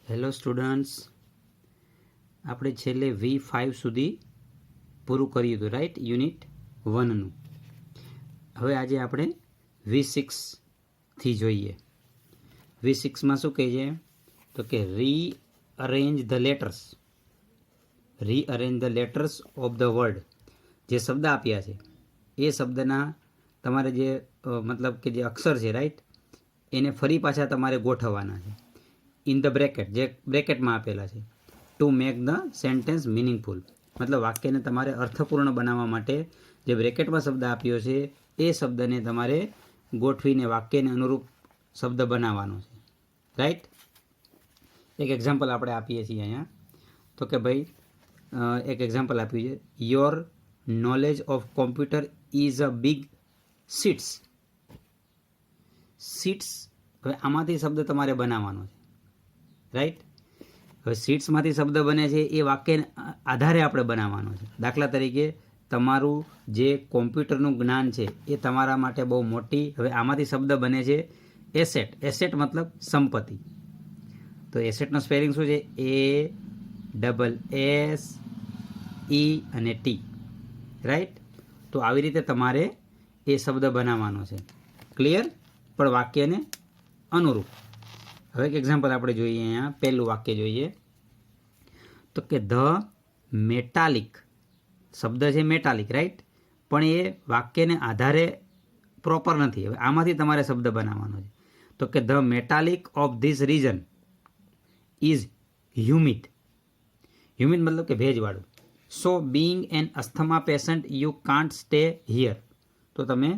Hello students, આપણે છેલ્લે V5 સુધી પૂરું કર્યું હતું, રાઈટ? યુનિટ 1નું. હવે આજે આપણે V6થી જોઈએ. V6માં શું કહે છે? તો કે rearrange the letters of the word. જે શબ્દ આપ્યા છે એ શબ્દના તમારે જે મતલબ કે જે અક્ષર છે, રાઈટ, એને ફરી પાછા તમારે ગોઠવવાના છે ઇન ધ બ્રેકેટ, જે બ્રેકેટમાં આપેલા છે, to make the sentence meaningful. મતલબ વાક્યને તમારે અર્થપૂર્ણ બનાવવા માટે જે બ્રેકેટમાં શબ્દ આપ્યો છે એ શબ્દને તમારે ગોઠવીને વાક્યને અનુરૂપ શબ્દ બનાવવાનો છે, રાઈટ? એક એક્ઝામ્પલ આપણે આપીએ છીએ અહીંયા. તો કે ભાઈ એક એક્ઝામ્પલ આપ્યું છે, your knowledge of computer is a big seats. હવે આમાંથી શબ્દ તમારે બનાવવાનો છે, રાઈટ? હવે સીટ્સમાંથી શબ્દ બને છે એ વાક્ય આધારે આપણે બનાવવાનો છે. દાખલા તરીકે તમારું જે કોમ્પ્યુટરનું જ્ઞાન છે એ તમારા માટે બહુ મોટી. હવે આમાંથી શબ્દ બને છે એસેટ. એસેટ મતલબ સંપત્તિ. તો એસેટનો સ્પેલિંગ શું છે? ASSET, right? તો આવી રીતે તમારે એ શબ્દ બનાવવાનો છે. ક્લિયર? પણ વાક્યને અનુરૂપ. હવે એક એક્ઝામ્પલ આપણે જોઈએ. અહીંયા પહેલું વાક્ય જોઈએ. તો કે ધ મેટાલિક શબ્દ છે મેટાલિક, રાઈટ? પણ એ વાક્યને આધારે પ્રોપર નથી. હવે આમાંથી તમારે શબ્દ બનાવવાનો છે. તો કે the metallic of this region is humid. Humid મતલબ કે ભેજવાળું. So being an asthma patient you can't stay here. તો તમે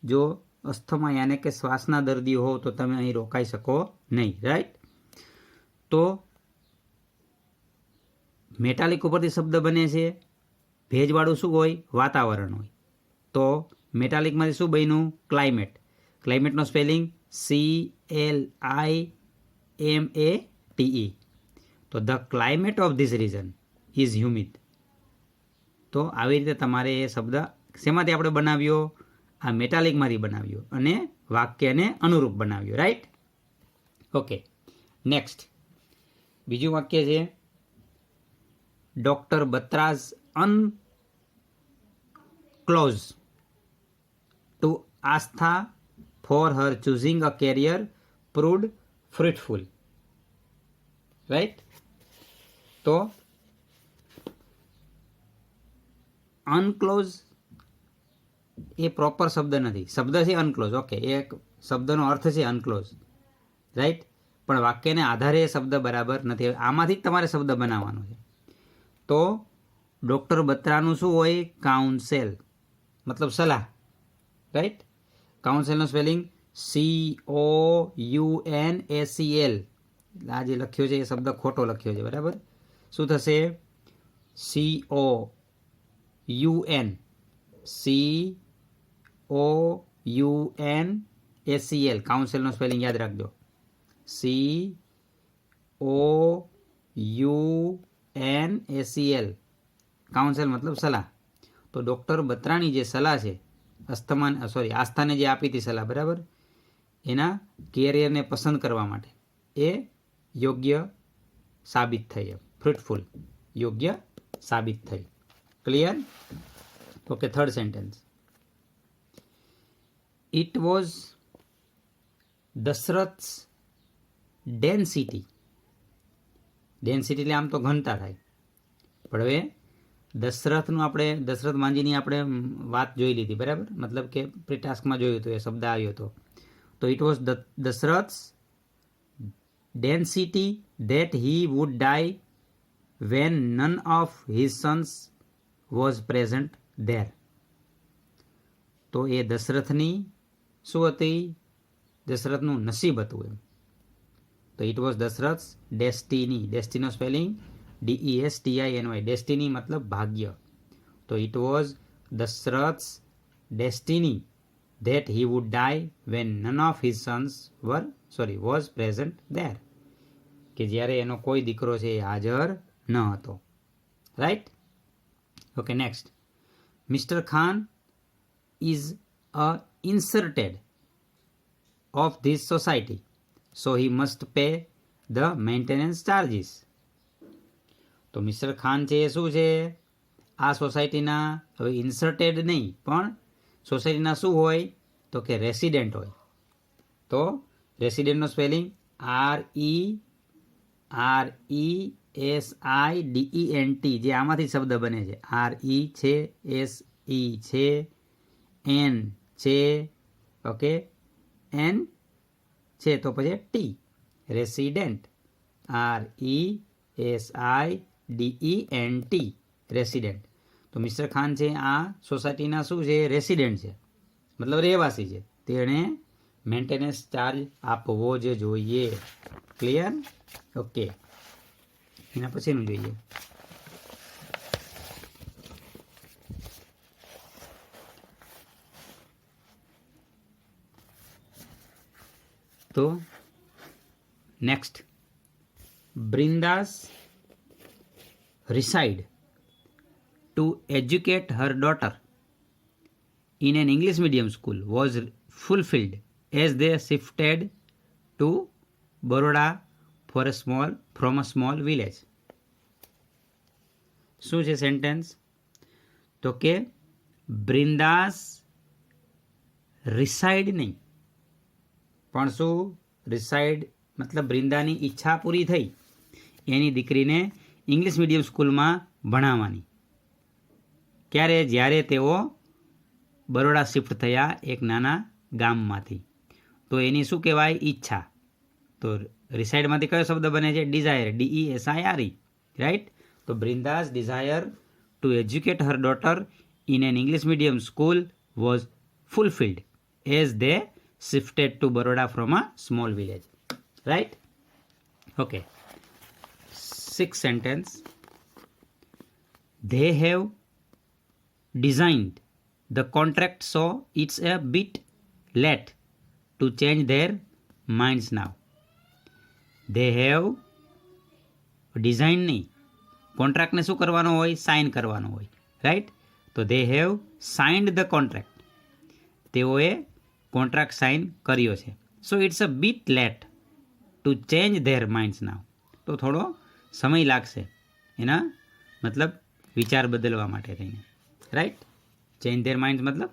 જો અસ્થમા યાને કે શ્વાસના દર્દી હો તો તમે અહીં રોકાઈ શકો નહીં, રાઈટ? તો મેટાલિક ઉપરથી શબ્દ બને છે ભેજવાળું. શું હોય? વાતાવરણ હોય. તો મેટાલિકમાંથી શું બન્યું? ક્લાઇમેટ. ક્લાઇમેટનો સ્પેલિંગ CLIMATE. તો the climate of this region is humid. તો આવી રીતે તમારે એ શબ્દ શેમાંથી આપણે બનાવ્યો? આ મેટાલિકમાંથી બનાવ્યો અને વાક્યને અનુરૂપ બનાવ્યો, રાઈટ? ઓકે, નેક્સ્ટ બીજું વાક્ય છે, doctor Batra's enclose to Aastha for her choosing a career proved fruitful, right? તો અનક્લોઝ એ પ્રોપર શબ્દ નથી. શબ્દ છે અનક્લોઝ, ઓકે, એ એક શબ્દનો અર્થ છે અનક્લોઝ, રાઈટ? પણ વાક્યને આધારે એ શબ્દ બરાબર નથી. આમાંથી જ તમારે શબ્દ બનાવવાનો છે. તો ડૉક્ટર બત્રાનું શું હોય? કાઉન્સેલ મતલબ સલાહ, રાઈટ? કાઉન્સેલનો spelling COUNSEL. આ જે લખ્યો છે એ શબ્દ ખોટો લખ્યો છે, બરાબર? શું થશે? COUNSEL. કાઉન્સેલનો સ્પેલિંગ યાદ રાખજો. COUNSEL. કાઉન્સેલ મતલબ સલાહ. તો ડૉક્ટર બત્રાની જે સલાહ છે આસ્થાને જે આપી હતી સલાહ, બરાબર, એના કેરિયરને પસંદ કરવા માટે એ યોગ્ય સાબિત થઈ. ફ્રુટફુલ, યોગ્ય સાબિત થઈ. Clear? Okay, third sentence. It was Dasharath's density. Density એટલે આમ તો ઘનતા થાય, પણ હવે દશરથ માંજીની આપણે વાત જોઈ લીધી, બરાબર? મતલબ કે પ્રીટાસ્કમાં જોયું હતું, એ શબ્દ આવ્યો હતો. તો it was Dasharath's density that he would die when none of his sons was present there. તો એ દશરથની શું હતી? દશરથનું નસીબ હતું એમ. તો ઇટ વોઝ દશરથ્સ ડેસ્ટિની. ડેસ્ટિનો સ્પેલિંગ DESTINY. ડેસ્ટિની મતલબ ભાગ્ય. તો it was Dasharath's destiny that he would die when none of his sons was present there. કે જ્યારે એનો કોઈ દીકરો છે એ હાજર ન હતો, right? Okay, next. Mister Khan is a inserted of this society, so he must pay the maintenance charges. તો મિસ્ટર ખાન છે એ શું છે? આ સોસાયટીના, હવે ઇન્સર્ટેડ નહીં પણ સોસાયટીના શું હોય તો કે રેસિડેન્ટ હોય. તો રેસિડેન્ટનો સ્પેલિંગ RESIDENT, જે આમાંથી શબ્દ બને છે. RE છે, SE છે, N છે, ઓકે, N છે તો પછી T, રેસિડેન્ટ. RESIDENT, resident. તો મિસ્ટર ખાન છે આ સોસાયટીના શું છે? રેસિડેન્ટ છે, મતલબ રહેવાસી છે. તેણે મેન્ટેનન્સ ચાર્જ આપવો જ જોઈએ. ક્લિયર? ઓકે. એના પછીનું જોઈએ. તો next, Brinda's reside to educate her daughter in an English medium school was fulfilled as they shifted to Baroda from a small village. શું છે સેન્ટેન્સ? તો કે બ્રિન્દાસ રિસાઇડ નહીં, પણ શું? રિસાઇડ મતલબ બ્રિન્દાની ઈચ્છા પૂરી થઈ એની દીકરીને ઇંગ્લિશ મીડિયમ સ્કૂલમાં ભણાવવાની. ક્યારે? જ્યારે તેઓ બરોડા શિફ્ટ થયા એક નાના ગામમાંથી. તો એની શું કહેવાય? ઈચ્છા. તો રિસાઇડમાંથી કયો શબ્દ બને છે? Desire, DESIRE, right? તો Brinda's desire to educate her daughter in an English medium school was fulfilled as they shifted to Baroda from a small village. Right? Okay. Sixth sentence. They have designed the contract so it's a bit late to change their minds now. They have designed નહીં, કોન્ટ્રાક્ટને શું કરવાનો હોય? Sign કરવાનો હોય, right? તો they have signed the contract. તેઓએ contract sign કર્યો છે. So it's a bit late to change their minds now. તો થોડો સમય લાગશે એના મતલબ વિચાર બદલવા માટે થઈને, રાઈટ? ચેન્જ ધેર માઇન્ડ્સ મતલબ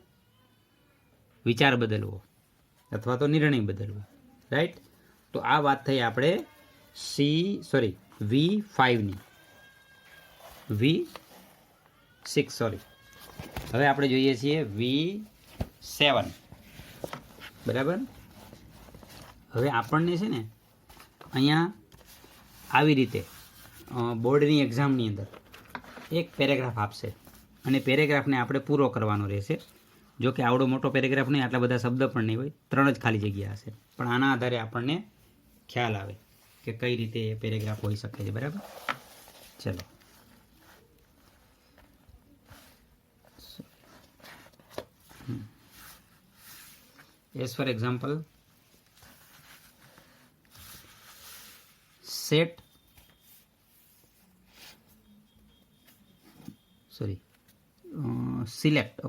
વિચાર બદલવો અથવા તો નિર્ણય બદલવો, રાઈટ? તો આ વાત થઈ આપણે V5ની. V6 sorry. હવે આપણે જોઈએ છીએ V7. બરાબર? હવે આપણને છે ને અહીંયા આવી રીતે બોર્ડની એક્ઝામની અંદર એક પેરેગ્રાફ આપશે અને પેરેગ્રાફને આપણે પૂરો કરવાનો રહેશે. જો કે આવડો મોટો પેરેગ્રાફ નહીં, આટલા બધા શબ્દ પણ નહીં હોય, 3 જ ખાલી જગ્યા હશે. પણ આના આધારે આપણને ખ્યાલ આવે કે કઈ રીતે એ પેરેગ્રાફ હોઈ શકે છે. બરાબર? ચલો. As for example, select,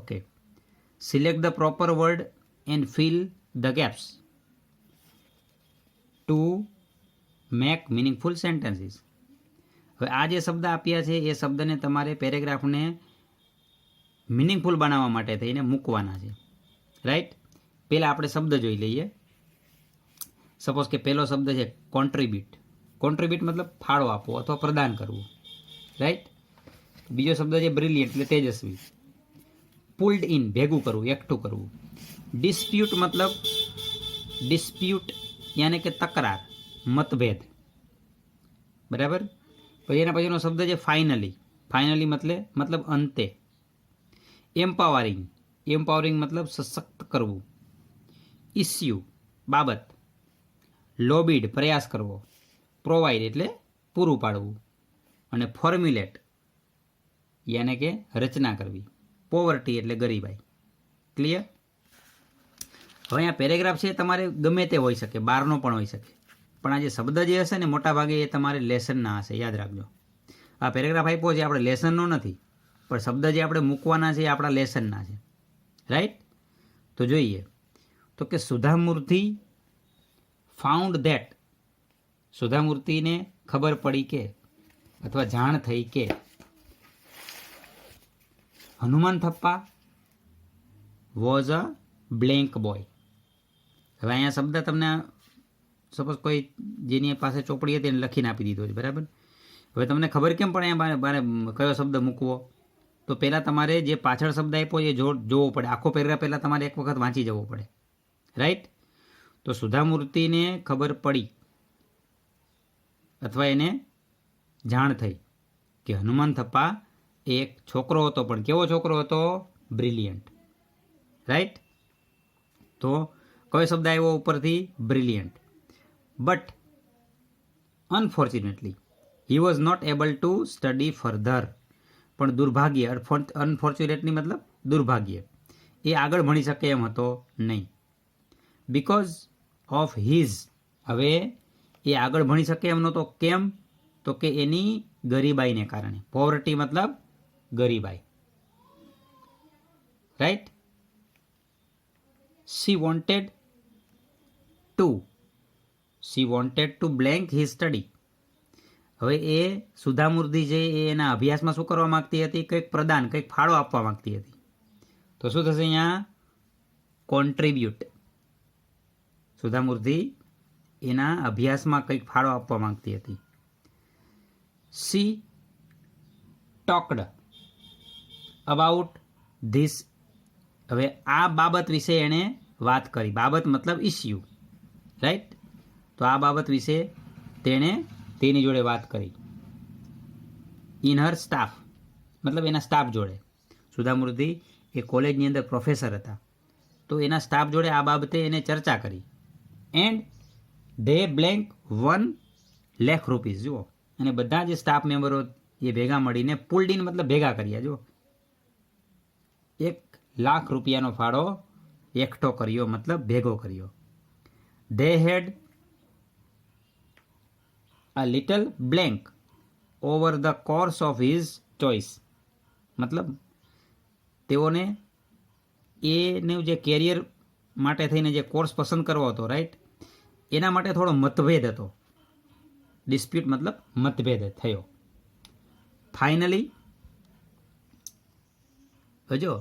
okay. Select the proper word and fill the gaps to make meaningful sentences. હવે આ જે શબ્દ આપ્યા છે એ શબ્દને તમારે પેરેગ્રાફને મિનિંગફુલ બનાવવા માટે થઈને મૂકવાના છે, રાઈટ? પહેલાં આપણે શબ્દ જોઈ લઈએ. સપોઝ કે પહેલો શબ્દ છે કોન્ટ્રીબ્યુટ. કોન્ટ્રીબ્યુટ મતલબ ફાળો આપવો અથવા પ્રદાન કરવું, રાઈટ? બીજો શબ્દ છે બ્રિલિયન્ટ એટલે તેજસ્વી. પુલ્ડ ઇન ભેગું કરવું, એકઠું કરવું. ડિસ્પ્યુટ મતલબ ડિસ્પ્યુટ યાને કે તકરાર, મતભેદ. બરાબર? પછી એના પછીનો શબ્દ છે ફાઇનલી. ફાઇનલી મતલબ અંતે. એમ્પાવરિંગ. એમ્પાવરિંગ મતલબ સશક્ત કરવું. ઇસ્યુ બાબત. લોબિડ પ્રયાસ કરવો. પ્રોવાઈડ એટલે પૂરું પાડવું. અને ફોર્મ્યુલેટ યાને કે રચના કરવી. પોવર્ટી એટલે ગરીબાઈ. ક્લિયર? હવે અહીંયા પેરેગ્રાફ છે તમારે ગમે તે હોઈ શકે, બહારનો પણ હોઈ શકે, પણ આ જે શબ્દ જે હશે ને મોટા ભાગે એ તમારે લેસનના હશે, યાદ રાખજો. આ પેરેગ્રાફ આપ્યો છે આપણે લેસનનો નથી, પણ શબ્દ જે આપણે મૂકવાના છે એ આપણા લેસનના છે, રાઈટ? તો જોઈએ તો કે સુધામૂર્તિ ફાઉન્ડ ધેટ. સુધામૂર્તિને ખબર પડી કે અથવા જાણ થઈ કે Hanuman Thapa was a blank boy. હવે અહીંયા શબ્દ તમને સપોઝ કોઈ જેની પાસે ચોપડી હતી એને લખીને આપી દીધો છે, બરાબર. હવે તમને ખબર કેમ પણ અહીંયા બારે કયો શબ્દ મૂકવો? તો પહેલાં તમારે જે પાછળ શબ્દ આપ્યો એ જોવો પડે. આખો પેરેગ્રાફ પહેલાં તમારે એક વખત વાંચી જવો પડે, રાઈટ. તો સુધામૂર્તિને ખબર પડી અથવા એને જાણ થઈ કે હનુમાન થપ્પા એક છોકરો હતો, પણ કેવો છોકરો હતો? Brilliant, right. તો કયો શબ્દ આવ્યો ઉપરથી? Brilliant. But unfortunately he was not able to study further. પણ દુર્ભાગ્ય, અનફોર્ચ્યુનેટલી મતલબ દુર્ભાગ્ય, એ આગળ ભણી શકે એમ હતો નહીં. બિકોઝ ઓફ હિઝ, હવે એ આગળ ભણી શકે એમ નહોતો. કેમ? તો કે એની ગરીબાઈને કારણે. પોવર્ટી મતલબ ગરીબાઈ, right. She wanted to blank his study. હવે એ સુધામૂર્તિ છે એ એના અભ્યાસમાં શું કરવા માગતી હતી? કંઈક પ્રદાન, કંઈક ફાળો આપવા માગતી હતી. તો શું થશે અહીંયા? કોન્ટ્રીબ્યુટ. સુધામૂર્તિ એના અભ્યાસમાં કંઈક ફાળો આપવા માંગતી હતી. C talked about this. હવે આ બાબત વિશે એણે વાત કરી. બાબત મતલબ ઇસ્યુ, રાઈટ. તો આ બાબત વિશે તેણે તેની જોડે વાત કરી. ઇન હર સ્ટાફ મતલબ એના સ્ટાફ જોડે. સુધામૂર્તિ એ કોલેજની અંદર પ્રોફેસર હતા, તો એના સ્ટાફ જોડે આ બાબતે એને ચર્ચા કરી. And they blank 1 lakh rupees. જુઓ, અને બધા જે સ્ટાફ મેમ્બરો એ ભેગા મળીને પુલ્ડ ઇન મતલબ ભેગા કર્યા. જુઓ, 1 લાખ રૂપિયાનો ફાળો એકઠો કર્યો મતલબ ભેગો કર્યો. They had a little blank over the course of his choice. મતલબ તેઓને એનું જે કેરિયર માટે થઈને જે કોર્સ પસંદ કરવો હતો, રાઈટ, એના માટે થોડો મતભેદ હતો. ડિસ્પ્યુટ મતલબ મતભેદ થયો. ફાઇનલી, જો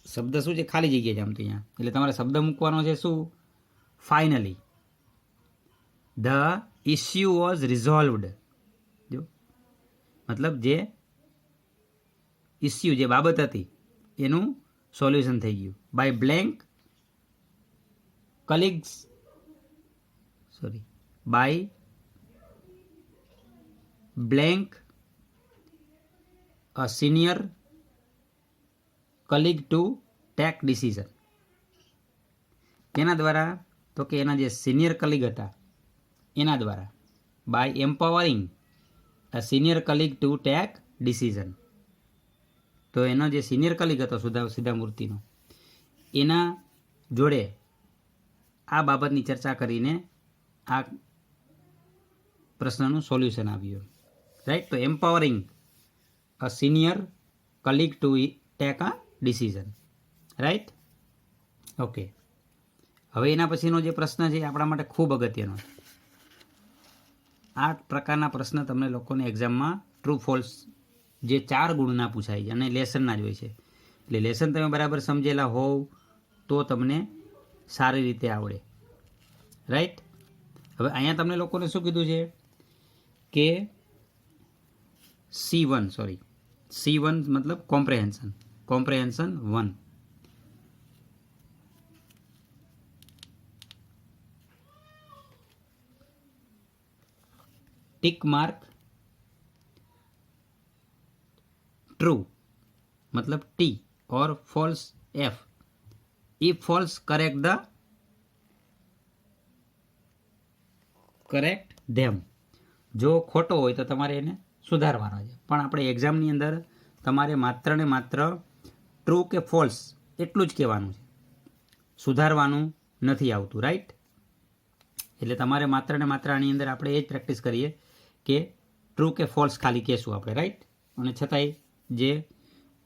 શબ્દ શું છે? ખાલી જગ્યા છે આમ તો અહીંયા, એટલે તમારે શબ્દ મૂકવાનો છે શું? Finally the issue was resolved. જો મતલબ જે ઇસ્યુ, જે બાબત હતી એનું સોલ્યુશન થઈ ગયું. By blank colleagues, by blank a senior colleague to take decision. તેના દ્વારા, તો કે એના જે સિનિયર કલીગ હતા એના દ્વારા. By empowering a senior colleague to take decision. તો એનો જે સિનિયર કલીગ હતો સુધામૂર્તિનો, એના જોડે આ બાબતની ચર્ચા કરીને આ પ્રશ્નનું સોલ્યુશન આવ્યું, રાઈટ. તો empowering a senior colleague to take a decision, right. Okay, હવે એના પછીનો જે પ્રશ્ન છે એ આપણા માટે ખૂબ અગત્યનો છે. આ પ્રકારના પ્રશ્ન તમને લોકોને એક્ઝામમાં ટ્રુ ફોલ્સ જે 4 ગુણના પૂછાય છે અને લેસનના જ હોય છે. એટલે લેસન તમે બરાબર સમજેલા હોવ તો તમને સારી રીતે આવડે, રાઈટ. હવે અહીંયા તમને લોકોને શું કીધું છે કે C1 મતલબ કોમ્પ્રેહેન્શન 1. टिक मार्क ट्रू मतलब T और false F. If false correct them. જો ખોટો હોય તો તમારે એને સુધારવાનો છે. પણ આપણે એક્ઝામની અંદર તમારે માત્ર ને માત્ર ટ્રુ કે ફોલ્સ એટલું જ કહેવાનું છે, સુધારવાનું નથી આવતું, રાઈટ. એટલે તમારે માત્ર ને માત્ર આની અંદર આપણે એ જ પ્રેક્ટિસ કરીએ કે ટ્રુ કે ફોલ્સ ખાલી કહેશું આપણે, રાઈટ. અને છતાંય જે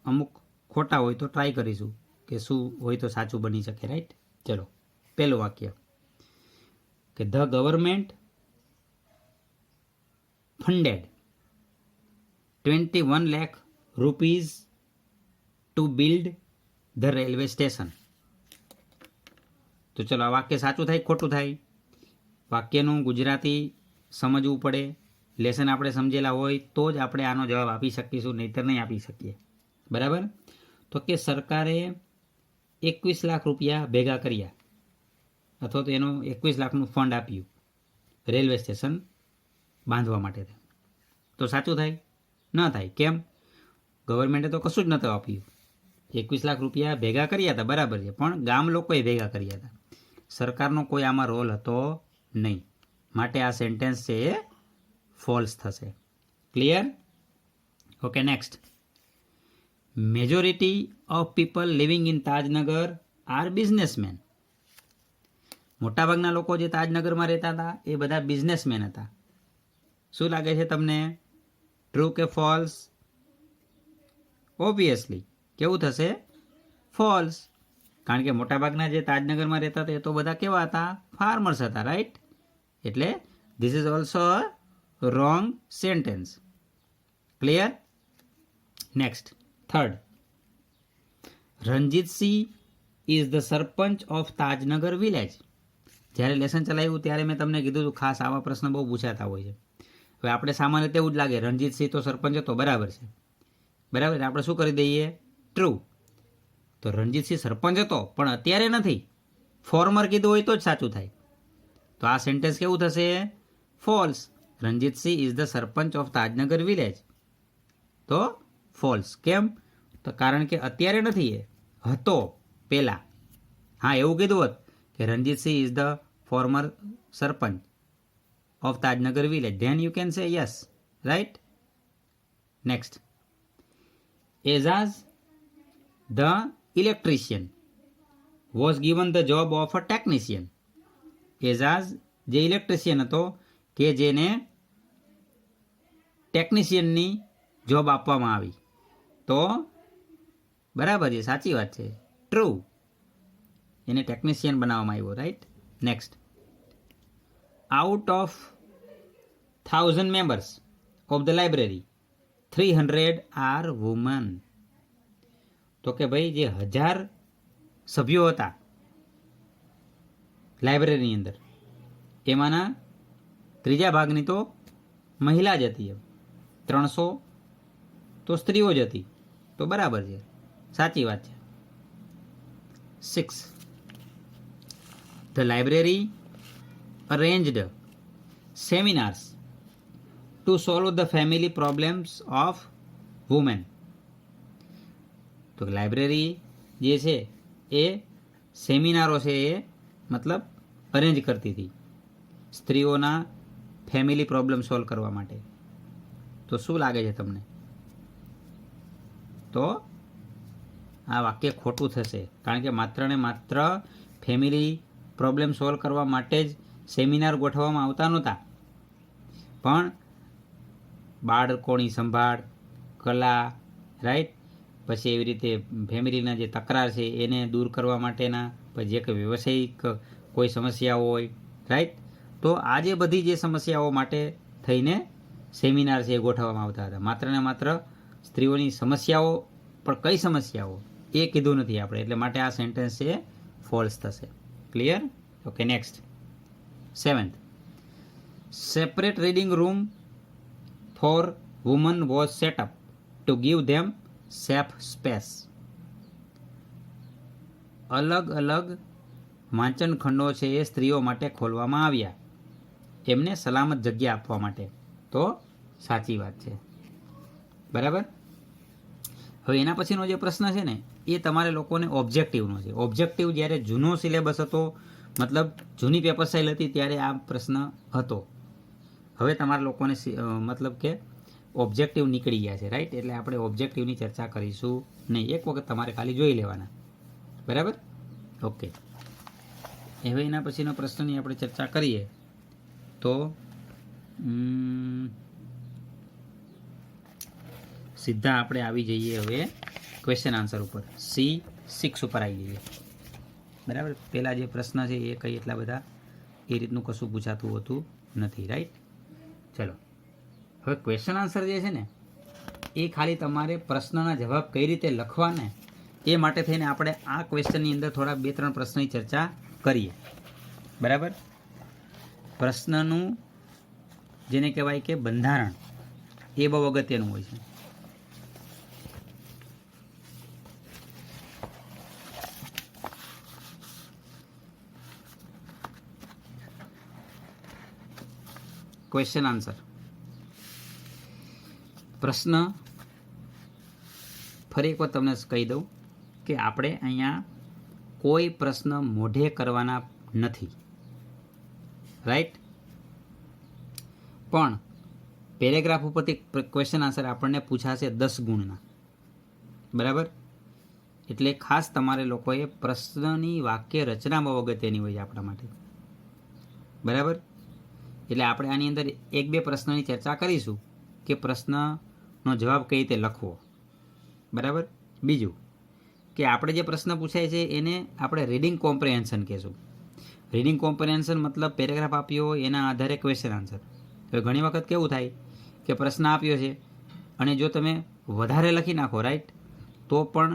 અમુક ખોટા હોય તો ટ્રાય કરીશું કે શું હોય તો સાચું બની શકે, રાઈટ. ચલો, પહેલું વાક્ય કે the government funded 21 lakh rupees to build the railway station. તો ચલો આ વાક્ય સાચું થાય ખોટું થાય? વાક્યનું ગુજરાતી સમજવું પડે, લેસન આપણે સમજેલા હોય તો જ આપણે આનો જવાબ આપી શકીશું, નહીંતર નહીં આપી શકીએ. બરાબર? તો કે સરકારે 21 લાખ રૂપિયા ભેગા કર્યા, અથવા તો એનું 21 લાખનું ફંડ આપ્યું રેલવે સ્ટેશન બાંધવા માટે. તો સાચું થાય? ન થાય. કેમ? ગવર્મેન્ટે તો કશું જ નહોતું આપ્યું. 21 લાખ રૂપિયા ભેગા કર્યા હતા, બરાબર છે, પણ ગામ લોકોએ ભેગા કર્યા હતા. સરકારનો કોઈ આમાં રોલ હતો નહીં. માટે આ સેન્ટેન્સ છે એ ફોલ્સ થશે. Clear? Okay, next. Majority of people living in Tajnagar are businessmen. મોટાભાગના લોકો જે તાજનગરમાં રહેતા હતા એ બધા બિઝનેસમેન હતા. શું લાગે છે તમને? ટ્રુ કે ફોલ્સ? ઓબ્વિયસલી કેવું થશે? ફોલ્સ. કારણ કે મોટાભાગના જે તાજનગરમાં રહેતા હતા એ તો બધા કેવા હતા? ફાર્મર્સ હતા, રાઈટ? એટલે this is also a wrong sentence. Clear? Next, third. Ranjitsinh is the sarpanch of Tajnagar village. જ્યારે લેસન ચલાવ્યું ત્યારે મેં તમને કીધું હતું ખાસ આવા પ્રશ્ન બહુ પૂછાતા હોય છે. હવે આપણે સામાન્ય રીતે એવું જ લાગે રણજીતસિંહ તો સરપંચ હતો, બરાબર છે, બરાબર, આપણે શું કરી દઈએ? ટ્રુ. તો રણજીતસિંહ સરપંચ હતો પણ અત્યારે નથી, ફોર્મર કીધું હોય તો જ સાચું થાય. તો આ સેન્ટેન્સ કેવું થશે? False. Ranjitsinh is the sarpanch of Tajnagar village. તો ફોલ્સ. કેમ? તો કારણ કે અત્યારે નથી, એ હતો પહેલાં. હા, એવું કીધું હોત કે Ranjitsinh is the former sarpanch of Tajnagar village, then you can say yes, right? Next. Ejaz the electrician was given the job of a technician. Ejaz જે ઇલેક્ટ્રિશિયન હતો કે જેને ટેકનિશિયનની જોબ આપવામાં આવી. તો બરાબર છે, સાચી વાત છે, ટ્રુ. એને ટેકનિશિયન બનાવવામાં આવ્યો, right? Next. Out of 1000 members of the library 300 are women. તો કે ભાઈ જે 1000 સભ્યો હતા લાઇબ્રેરીની અંદર એમાંના ત્રીજા ભાગની તો મહિલા જ હતી, 300 તો સ્ત્રીઓ જ હતી. તો બરાબર છે, સાચી વાત છે. 6. The library arranged seminars to solve the family problems of women. તો લાઇબ્રેરી જે છે એ સેમિનારો છે એ મતલબ અરેન્જ કરતી હતી સ્ત્રીઓના ફેમિલી પ્રોબ્લેમ સોલ્વ કરવા માટે. તો શું લાગે છે તમને? તો આ વાક્ય ખોટું થશે, કારણ કે માત્ર ને માત્ર ફેમિલી પ્રોબ્લેમ સોલ્વ કરવા માટે જ સેમિનાર ગોઠવવામાં આવતા નહોતા, પણ બાળકોની સંભાળ, કલા, રાઈટ, પછી એવી રીતે ફેમિલીના જે તકરાર છે એને દૂર કરવા માટેના, પછી જે કંઈ વ્યવસાયિક કોઈ સમસ્યાઓ હોય, રાઈટ, તો આ જે બધી જે સમસ્યાઓ માટે થઈને સેમિનાર છે એ ગોઠવવામાં આવતા હતા. માત્ર ને માત્ર સ્ત્રીઓની સમસ્યાઓ, પણ કઈ સમસ્યાઓ એ કીધું નથી આપણે, એટલે માટે આ સેન્ટેન્સ છે ફોલ્સ થશે. Clear? Okay, next. 7th. Separate reading room for women was set up to give them safe space. અલગ અલગ વાંચન ખંડો છે એ સ્ત્રીઓ માટે ખોલવામાં આવ્યા એમને સલામત જગ્યા આપવા માટે. તો સાચી વાત છે, બરાબર. હવે એના પછીનો જે પ્રશ્ન છે ને એ તમારે લોકોને ઓબ્જેક્ટિવનો છે. ઓબ્જેક્ટિવ જ્યારે જૂનો સિલેબસ હતો, મતલબ જૂની પેપર સ્ટાઇલ હતી, ત્યારે આ પ્રશ્ન હતો. હવે તમારા લોકોને મતલબ કે ઓબ્જેક્ટિવ નીકળી ગયા છે, રાઈટ? એટલે આપણે ઓબ્જેક્ટિવની ચર્ચા કરીશું નહીં, એક વખત તમારે ખાલી જોઈ લેવાના, બરાબર? ઓકે. હવે એના પછીનો પ્રશ્નની આપણે ચર્ચા કરીએ તો સીધા આપણે આવી જઈએ હવે ક્વેશ્ચન આન્સર ઉપર. C6 ઉપર આવી જઈએ, બરાબર. પહેલાં જે પ્રશ્ન છે એ કંઈ એટલા બધા એ રીતનું કશું પૂછાતું હોતું નથી, રાઈટ? ચલો. હવે ક્વેશ્ચન આન્સર જે છે ને એ ખાલી તમારે પ્રશ્નના જવાબ કઈ રીતે લખવાને એ માટે થઈને આપણે આ ક્વેશ્ચનની અંદર થોડા 2-3 પ્રશ્નની ચર્ચા કરીએ. બરાબર. પ્રશ્નનું જેને કહેવાય કે બંધારણ એ બહુ અગત્યનું હોય છે. Question answer. પ્રશ્ન ફરી એક વાર તમને કહી દઉં કે આપણે અહીંયા કોઈ પ્રશ્ન મોઢે કરવાના નથી, રાઈટ. પણ પેરેગ્રાફ ઉપરથી ક્વેશ્ચન આન્સર આપણને પૂછાશે 10 ગુણના. બરાબર. એટલે ખાસ તમારે લોકોએ પ્રશ્નની વાક્ય રચના બહુ અગત્યની હોય આપણા માટે. બરાબર. એટલે આપણે આની અંદર 1-2 પ્રશ્નની ચર્ચા કરીશું કે પ્રશ્નનો જવાબ કઈ રીતે લખવો. બરાબર. બીજું કે આપણે જે પ્રશ્ન પૂછાય છે એને આપણે રીડિંગ કોમ્પ્રિહેન્શન કહેશું. રીડિંગ કોમ્પ્રિહેન્શન મતલબ પેરેગ્રાફ આપ્યો હોય એના આધારે ક્વેશ્ચન આન્સર. હવે ઘણી વખત કેવું થાય કે પ્રશ્ન આપ્યો છે અને જો તમે વધારે લખી નાખો, રાઈટ, તો પણ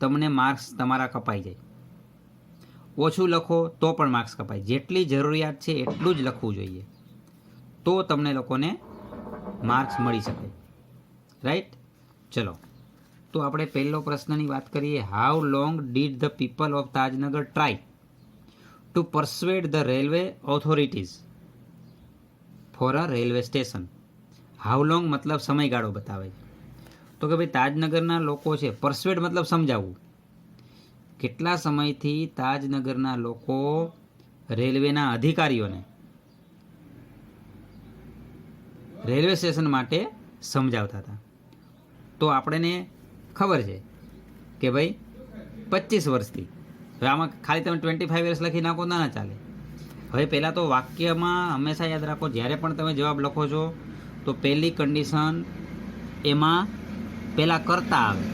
તમને માર્ક્સ તમારા કપાઈ જાય. ઓછું લખો તો પણ માર્ક્સ કપાય. જેટલી જરૂરિયાત છે એટલું જ લખવું જોઈએ, તો તમને લોકોને માર્ક્સ મળી શકે, રાઈટ. ચલો, તો આપણે પહેલો પ્રશ્નની વાત કરીએ. How long did the people of Tajnagar try to persuade the railway authorities for a railway station? How long મતલબ સમયગાળો બતાવે છે. તો કે ભાઈ તાજનગરના લોકો છે, પરસ્વેડ મતલબ સમજાવવું. કેટલા સમયથી તાજનગરના લોકો રેલવેના અધિકારીઓને રેલવે સ્ટેશન માટે સમજાવતા હતા? તો આપણને ખબર છે કે ભાઈ 25 વર્ષથી. હવે આમાં ખાલી તમે 25 યર્સ લખી નાખો ના ચાલે. હવે પહેલાં તો વાક્યમાં હંમેશા યાદ રાખો, જ્યારે પણ તમે જવાબ લખો છો તો પહેલી કન્ડિશન એમાં પહેલાં કર્તા આવે.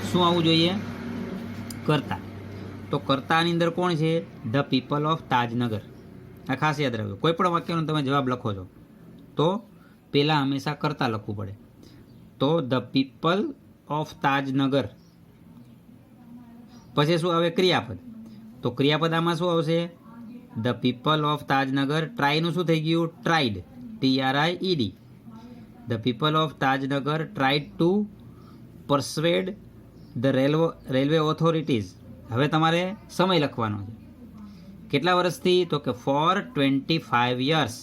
શું આવવું જોઈએ? કર્તા. તો કર્તાની અંદર કોણ છે? The people of Tajnagar. આ ખાસ યાદ રાખજો. કોઈ પણ વાક્યનો તમે જવાબ લખો છો તો પહેલાં હંમેશા કર્તા લખવું પડે. તો ધ પીપલ ઓફ તાજનગર. પછી શું આવે? ક્રિયાપદ. તો ક્રિયાપદ આમાં શું આવશે? The people of Tajnagar. ટ્રાયનું શું થઈ ગયું? Tried. TRIED. The people of Tajnagar tried to persuade the railway authorities. હવે તમારે સમય લખવાનો છે. કેટલા વર્ષથી? તો કે for 25 years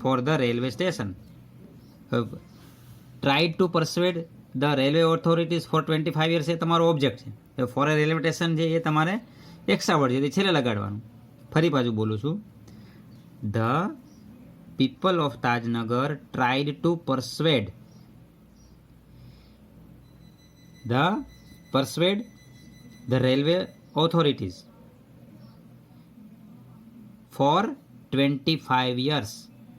for the railway station. Tried to persuade the railway authorities for 25 years એ તમારો ઓબ્જેક્ટ છે. ફોર એ રેલવે સ્ટેશન છે એ તમારે એક્સ્ટ્રા વર્ડ છે, તે છેલ્લે લગાડવાનું. ફરી પાછું બોલું છું. The people of Tajnagar tried to persuade the railway authorities for 25 years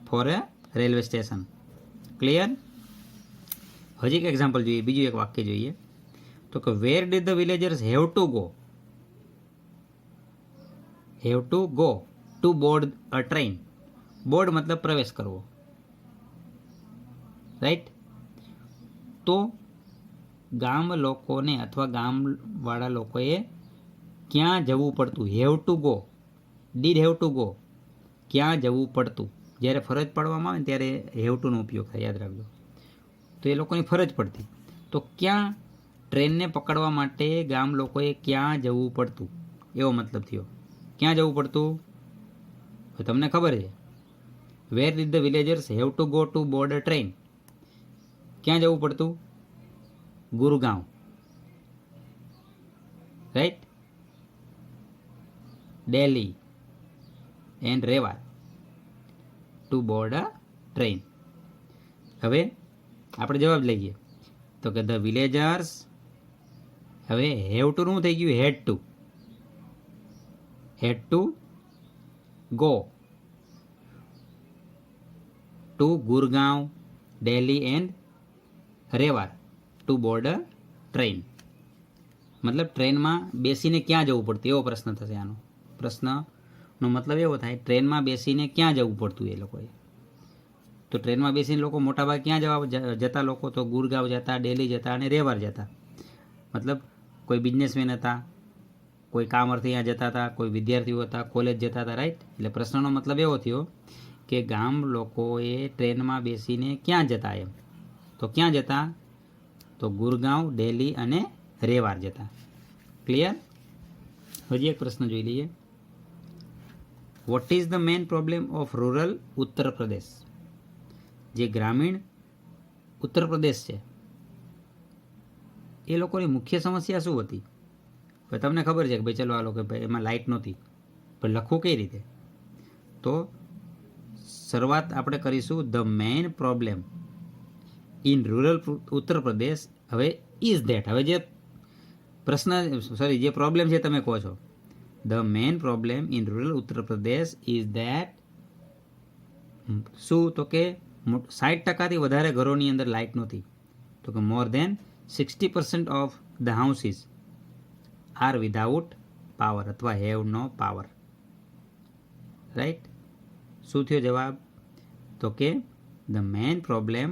for a railway station. Clear? હજી એક એક્ઝામ્પલ જોઈએ, બીજું એક વાક્ય જોઈએ. તો કે વેર did the villagers have to go to board a train? Board મતલબ પ્રવેશ કરવો, રાઈટ. તો ગામ લોકોને અથવા ગામવાળા લોકોએ ક્યાં જવું પડતું? Have to go. Did have to go. ક્યાં જવું પડતું? જ્યારે ફરજ પાડવામાં આવે ને ત્યારે હેવ ટુનો ઉપયોગ થાય, યાદ રાખજો. તો એ લોકોની ફરજ પડતી. તો ક્યાં ટ્રેનને પકડવા માટે ગામ લોકોએ ક્યાં જવું પડતું? એવો મતલબ થયો. ક્યાં જવું પડતું? તમને ખબર છે. Where did the villagers have to go to board a train? ક્યાં જવું પડતું? Gurgaon, right. Delhi and Rewa to board a train. હવે આપણે જવાબ લઈએ. તો કે ધ વિલેજર્સ, હવે હેવ ટુ નું થઈ ગયું had to go to Gurgaon, Delhi and Rewa to board a train. મતલબ ટ્રેનમાં બેસીને ક્યાં જવું પડતું એવો પ્રશ્ન થશે. આનો પ્રશ્નનો મતલબ એવો થાય ટ્રેનમાં બેસીને ક્યાં જવું પડતું એ લોકોએ. તો ટ્રેનમાં બેસીને લોકો મોટાભાગે ક્યાં જતા લોકો? તો ગુરગાંવ જતા, દિલ્હી જતા અને રેવાર જતા. મતલબ કોઈ બિઝનેસમેન હતા, કોઈ કામ અર્થે અહીંયા જતા હતા, કોઈ વિદ્યાર્થીઓ હતા, કોલેજ જતા હતા, રાઈટ? એટલે પ્રશ્નનો મતલબ એવો થયો કે ગામ લોકોએ ટ્રેનમાં બેસીને ક્યાં જતા એમ. તો ક્યાં જતા? તો ગુરગાંવ, દિલ્હી અને રેવાર જતા. ક્લિયર? હજી એક પ્રશ્ન જોઈ લઈએ. What is the main problem of rural Uttar પ્રદેશ? જે ગ્રામીણ ઉત્તર પ્રદેશ છે એ લોકોની મુખ્ય સમસ્યા શું હતી? હવે તમને ખબર છે કે ભાઈ ચલો આ લોકો ભાઈ એમાં લાઇટ નહોતી, પણ લખવું કઈ રીતે? તો શરૂઆત આપણે કરીશું the main problem in rural Uttar પ્રદેશ. હવે ઇઝ ધેટ, હવે જે પ્રશ્ન જે પ્રોબ્લેમ છે તમે કહો છો, the main problem in rural Uttar Pradesh is that શું? તો કે 60% વધારે ઘરોની અંદર લાઇટ નહોતી. તો કે more than 60% of the houses are without power અથવા હેવ નો પાવર. રાઈટ? શું થયો જવાબ? તો કે the main problem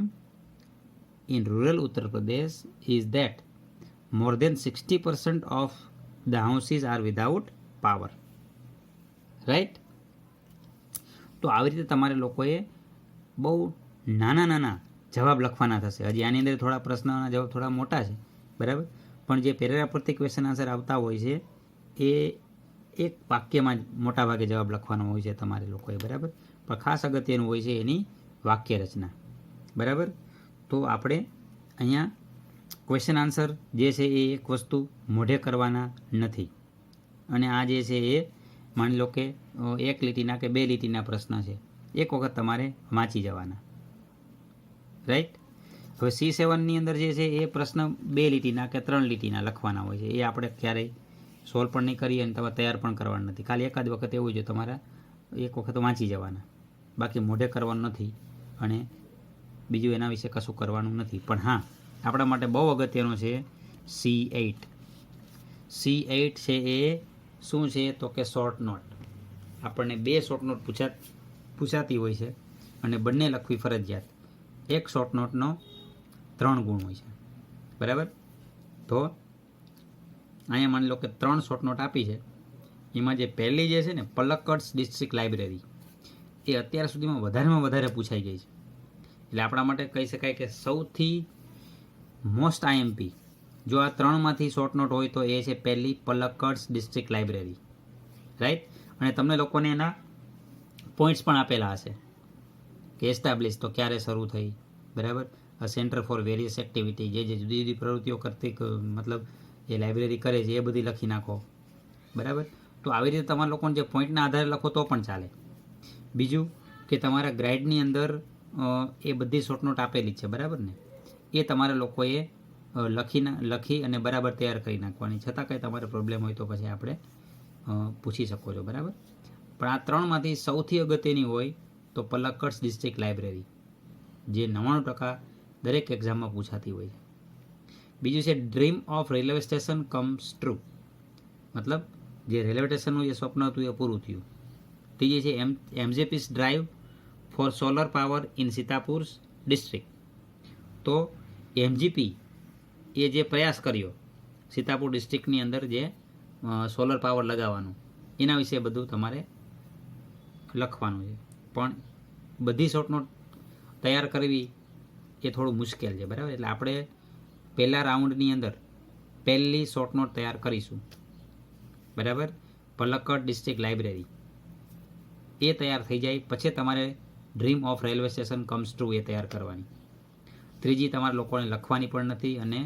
in rural Uttar Pradesh is that more than 60% of the houses are without power. Right? તો આવી રીતે તમારે લોકોએ બહુ નાના જવાબ લખવાના થશે. હજી આની અંદર થોડા પ્રશ્નના જવાબ થોડા મોટા છે, બરાબર? પણ જે પેરેગ્રાફ પરથી ક્વેશ્ચન આન્સર આવતા હોય છે એ એક વાક્યમાં જ મોટા ભાગે જવાબ લખવાનો હોય છે તમારે લોકોએ, બરાબર? પણ ખાસ અગત્યનું હોય છે એની વાક્ય રચના, બરાબર? તો આપણે અહીંયા ક્વેશ્ચન આન્સર જે છે એ એક વસ્તુ મોઢે કરવાના નથી. અને આ જે છે એ માની લો કે 1 લીટીના કે 2 લીટીના પ્રશ્ન છે, એક વખત તમારે વાંચી જવાના. રાઈટ? હવે C7ની અંદર જે છે એ પ્રશ્ન 2 લીટીના કે 3 લીટીના લખવાના હોય છે. એ આપણે ક્યારેય સોલ્વ પણ નહીં કરીએ અને તમારે તૈયાર પણ કરવાનું નથી. ખાલી એકાદ વખત એવું છે તમારે એક વખત વાંચી જવાના, બાકી મોઢે કરવાનું નથી અને બીજું એના વિશે કશું કરવાનું નથી. પણ હા, આપણા માટે બહુ અગત્યનો છે C8. C8 છે એ શું છે? તો કે શોર્ટ નોટ. આપણને 2 શોર્ટ નોટ પૂછાતી હોય છે અને બંને લખવી ફરજિયાત. એક શોર્ટ નોટનો 3 ગુણ હોય છે, બરાબર? તો અહીંયા માની લો કે 3 શોર્ટ નોટ આપી છે. એમાં જે પહેલી જે છે ને પલક્કડ ડિસ્ટ્રિક્ટ લાઇબ્રેરી, એ અત્યાર સુધીમાં વધારેમાં વધારે પૂછાઈ ગઈ છે. એટલે આપણા માટે કહી શકાય કે સૌથી મોસ્ટ IMP જો આ 3માંથી શોર્ટ નોટ હોય તો એ છે પહેલી પલક્કડ ડિસ્ટ્રિક્ટ લાઇબ્રેરી. રાઈટ? અને તમને લોકોને એના પોઈન્ટ્સ પણ આપેલા હશે કે એસ્ટાબ્લિશ તો ક્યારે શરૂ થઈ, બરાબર? સેન્ટર ફોર વેરિયસ એક્ટિવિટી, જે જુદી જુદી પ્રવૃત્તિઓ કરતી મતલબ એ લાઇબ્રેરી કરે છે એ બધી લખી નાખો, બરાબર? તો આવી રીતે તમારા લોકોને જે પોઈન્ટના આધારે લખો તો પણ ચાલે. બીજું કે તમારા ગ્રાઇડની અંદર એ બધી શોર્ટ નોટ આપેલી છે, બરાબર ને? એ તમારા લોકોએ લખી અને બરાબર તૈયાર કરી નાખવાની. છતાં કંઈ તમારે પ્રોબ્લેમ હોય તો પછી આપણે પૂછી શકો છો, બરાબર? પણ આ 3માંથી સૌથી અગત્યની હોય તો પલક્કડ ડિસ્ટ્રિક્ટ લાઇબ્રેરી, જે 99% દરેક એક્ઝામમાં પૂછાતી હોય છે. બીજું છે dream of railway station comes true, મતલબ જે રેલવે સ્ટેશનનું જે સ્વપ્ન હતું એ પૂરું થયું. ત્રીજી છે MJP's drive for solar power in Sitapur district. તો MGP એ જે પ્રયાસ કર્યો સીતાપુર ડિસ્ટ્રિક્ટની અંદર જે સોલર પાવર લગાવવાનું, એના વિશે બધું તમારે લખવાનું છે. પણ બધી શોર્ટ નોટ તૈયાર કરવી એ થોડું મુશ્કેલ છે, બરાબર? એટલે આપણે પહેલા રાઉન્ડની અંદર પહેલી શોર્ટ નોટ તૈયાર કરીશું, બરાબર? પલક્કડ ડિસ્ટ્રિક્ટ લાઇબ્રેરી એ તૈયાર થઈ જાય પછી તમારે dream of railway station comes true એ તૈયાર કરવાની. ત્રીજી તમારા લોકોને લખવાની પણ નથી અને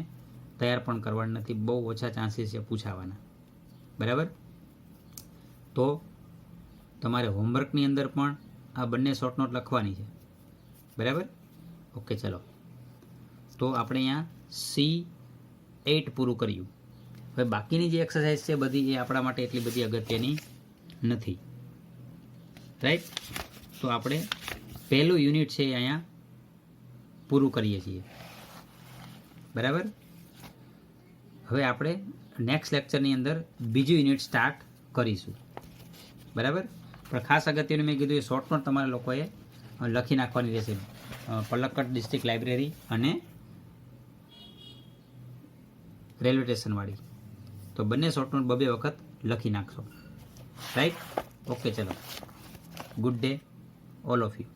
તૈયાર પણ કરવાની નથી. બહુ ઓછા ચાન્સીસ છે પૂછાવાના, બરાબર? તો તમારે હોમવર્કની અંદર પણ આ બંને શોર્ટ નોટ લખવાની છે, બરાબર? ઓકે, ચલો. તો આપણે અહીંયા C8 પૂરું કર્યું. હવે બાકીની જે એક્સરસાઇઝ છે બધી એ આપણા માટે એટલી બધી અગત્યની નથી, રાઈટ? તો આપણે પહેલું યુનિટ છે અહીંયા પૂરું કરીએ છીએ, બરાબર? હવે આપણે નેક્સ્ટ લેક્ચરની અંદર બીજું યુનિટ સ્ટાર્ટ કરીશું, બરાબર? પણ ખાસ અગત્યનું મેં કીધું એ શોર્ટ નોટ તમારા લોકોએ લખી નાખવાની રહેશે, પલક્કડ ડિસ્ટ્રિક્ટ લાઇબ્રેરી અને રેલવે સ્ટેશનવાળી. તો બંને શોર્ટ નોટ 2 વખત લખી નાખશો. રાઈટ? ઓકે, ચલો. Good day all of you.